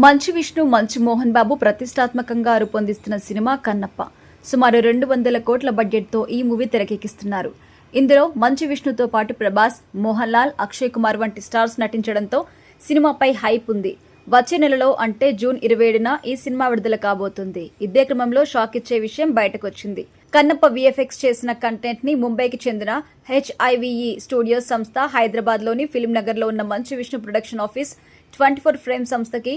మంచు విష్ణు మంచు మోహన్ బాబు ప్రతిష్టాత్మకంగా రూపొందిస్తున్న సినిమా కన్నప్ప. సుమారు 200 కోట్ల బడ్జెట్తో ఈ మూవీ తెరకెక్కిస్తున్నారు. ఇందులో మంచు విష్ణుతో పాటు ప్రభాస్, మోహన్ లాల్, అక్షయ్ కుమార్ వంటి స్టార్స్ నటించడంతో సినిమాపై హైప్ ఉంది. వచ్చే నెలలో అంటే జూన్ 27న ఈ సినిమా విడుదల కాబోతుంది. ఇదే క్రమంలో షాక్ ఇచ్చే విషయం బయటకొచ్చింది. కన్నప్ప విఎఫ్ఎక్స్ చేసిన కంటెంట్ ని ముంబైకి చెందిన HIVE స్టూడియోస్ సంస్థ హైదరాబాద్లోని ఫిల్మ్ నగర్లో ఉన్న Manchu Vishnu production office 24 frame సంస్థకి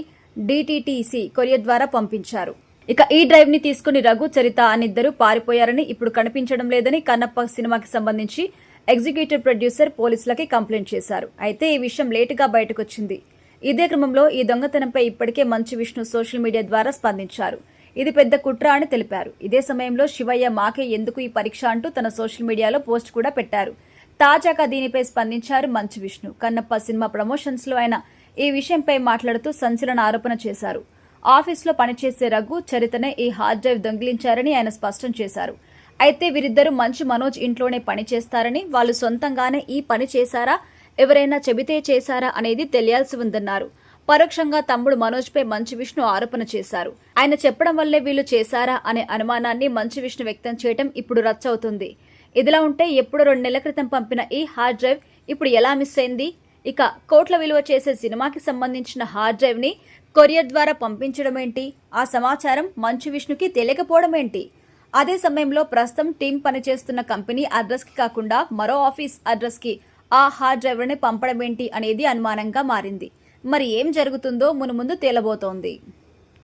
DTTC కొరియర్ ద్వారా పంపించారు. ఇక ఈ డ్రైవ్ ని తీసుకుని రఘు, చరిత అనిద్దరు పారిపోయారని, ఇప్పుడు కనిపించడం లేదని కన్నప్ప సినిమాకి సంబంధించి ఎగ్జిక్యూటివ్ ప్రొడ్యూసర్ పోలీసులకి కంప్లైంట్ చేశారు. అయితే ఈ విషయం లేటుగా బయటకొచ్చింది. ఇదే క్రమంలో ఈ దొంగతనంపై ఇప్పటికే మంచు విష్ణు సోషల్ మీడియా ద్వారా స్పందించారు. ఇది పెద్ద కుట్ర అని తెలిపారు. ఇదే సమయంలో శివయ్య మాకే ఎందుకు ఈ పరీక్ష అంటూ తన సోషల్ మీడియాలో పోస్ట్ కూడా పెట్టారు. తాజాగా దీనిపై స్పందించారు మంచు విష్ణు. కన్నప్ప సినిమా ప్రమోషన్స్ లో ఆయన ఈ విషయంపై మాట్లాడుతూ సంచలన ఆరోపణ చేశారు. ఆఫీసులో పనిచేసే రఘు, చరితనే ఈ హార్డ్ డ్రైవ్ దొంగిలించారని ఆయన స్పష్టం చేశారు. అయితే వీరిద్దరూ మంచు మనోజ్ ఇంట్లోనే పని చేస్తారని, వాళ్ళు సొంతంగానే ఈ పని చేశారా, ఎవరైనా చెబితే చేశారా అనేది తెలియాల్సి ఉందన్నారు. పరోక్షంగా తమ్ముడు మనోజ్ పై మంచు విష్ణు ఆరోపణ చేశారు. ఆయన చెప్పడం వల్లే వీళ్ళు చేశారా అనే అనుమానాన్ని మంచు విష్ణు వ్యక్తం చేయడం ఇప్పుడు రచ్చవుతుంది. ఇదిలా ఉంటే ఎప్పుడో 2 నెలల క్రితం పంపిన ఈ హార్డ్ డ్రైవ్ ఇప్పుడు ఎలా మిస్ అయింది? ఇక కోట్ల విలువ చేసే సినిమాకి సంబంధించిన హార్డ్ డ్రైవ్ ని కొరియర్ ద్వారా పంపించడం ఏంటి? ఆ సమాచారం మంచు విష్ణుకి తెలియకపోవడం ఏంటి? అదే సమయంలో ప్రస్తుతం టీం పనిచేస్తున్న కంపెనీ అడ్రస్ కి కాకుండా మరో ఆఫీస్ అడ్రస్ కి ఆ హార్డ్ డ్రైవ్ ని పంపడం ఏంటి అనేది అనుమానంగా మారింది. మరి ఏం జరుగుతుందో మునుముందు తేలబోతోంది.